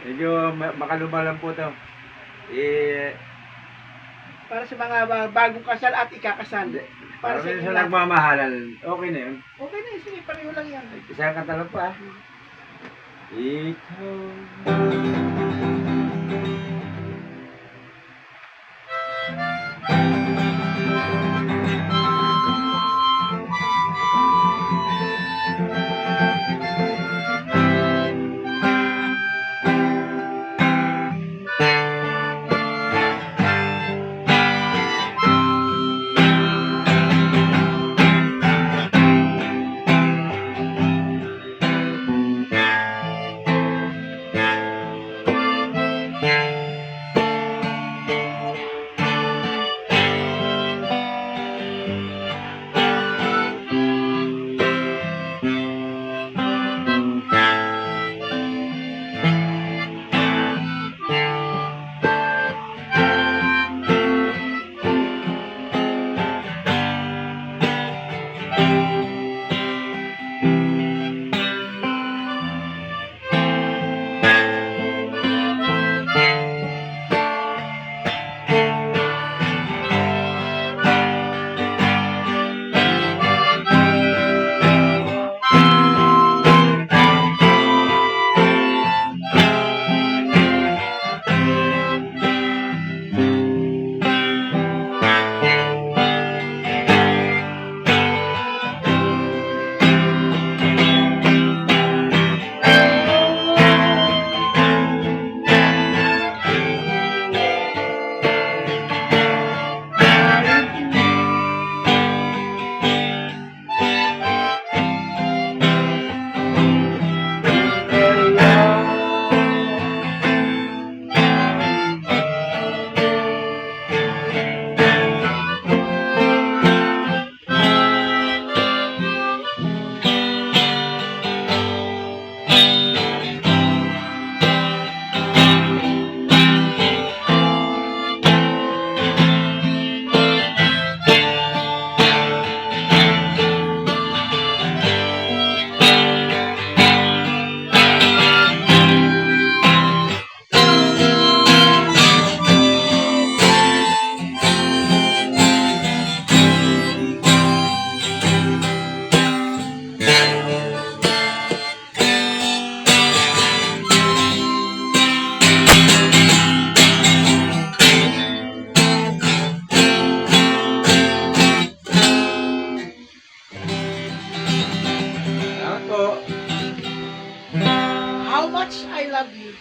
Medyo makaluma lang po to. Eh, Para sa mga bagong kasal at ikakasal. hindi. Para Para sa inyo sa lahat. nagmamahalan, okay na yun. Okay na, sige, pareho lang yan. Isang katalog pa. Ikaw. How much I love you.